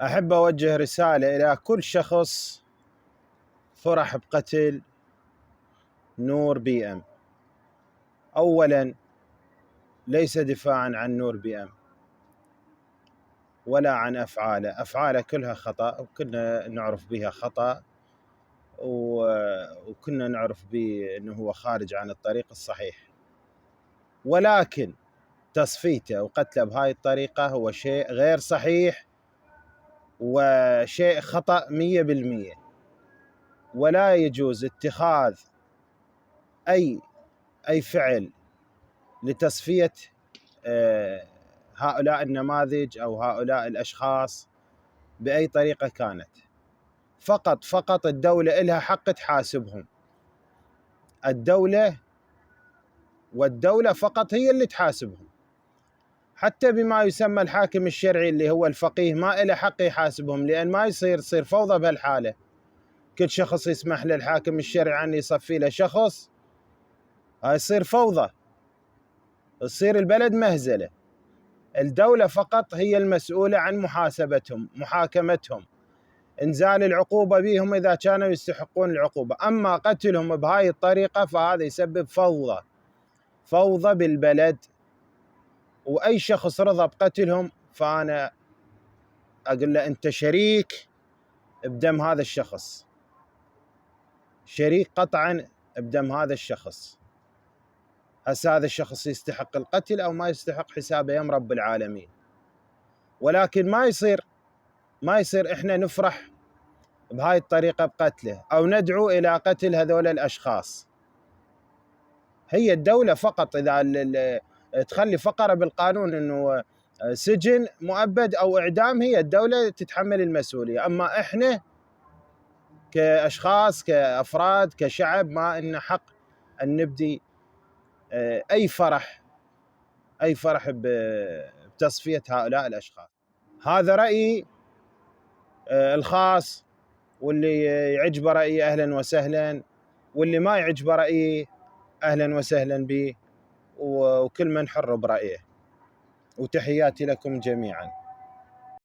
أحب أوجه رسالة إلى كل شخص فرح بقتل نور بي ام. أولا، ليس دفاعا عن نور بي ام ولا عن أفعاله كلها خطأ، وكنا نعرف بها خطأ، وكنا نعرف به أنه هو خارج عن الطريق الصحيح، ولكن تصفيته وقتله بهاي الطريقة هو شيء غير صحيح وشيء خطأ 100%. ولا يجوز اتخاذ أي فعل لتصفية هؤلاء النماذج أو هؤلاء الأشخاص بأي طريقة كانت. فقط الدولة إلها حق تحاسبهم. والدولة فقط هي اللي تحاسبهم، حتى بما يسمى الحاكم الشرعي اللي هو الفقيه ما إله حق يحاسبهم، لأن ما تصير فوضى بهالحالة. كل شخص يسمح للحاكم الشرعي أن يصفي له شخص، هاي يصير فوضى، تصير البلد مهزلة. الدولة فقط هي المسؤولة عن محاكمتهم، انزال العقوبة بهم إذا كانوا يستحقون العقوبة. أما قتلهم بهاي الطريقة فهذا يسبب فوضى بالبلد، وأي شخص رضى بقتلهم فأنا أقول له أنت شريك بدم هذا الشخص، شريك قطعا بدم هذا الشخص. هسه هذا الشخص يستحق القتل أو ما يستحق، حسابه يم رب العالمين. ولكن ما يصير إحنا نفرح بهاي الطريقة بقتله أو ندعو إلى قتل هذول الأشخاص. هي الدولة فقط إذا تخلي فقرة بالقانون أنه سجن مؤبد أو إعدام، هي الدولة تتحمل المسؤولية. أما إحنا كأشخاص كأفراد كشعب ما إن حق أن نبدي أي فرح بتصفية هؤلاء الأشخاص. هذا رأيي الخاص، واللي يعجبه رأيي أهلا وسهلا، واللي ما يعجبه رأيي أهلا وسهلا به، وكل من حر برأيه. وتحياتي لكم جميعا.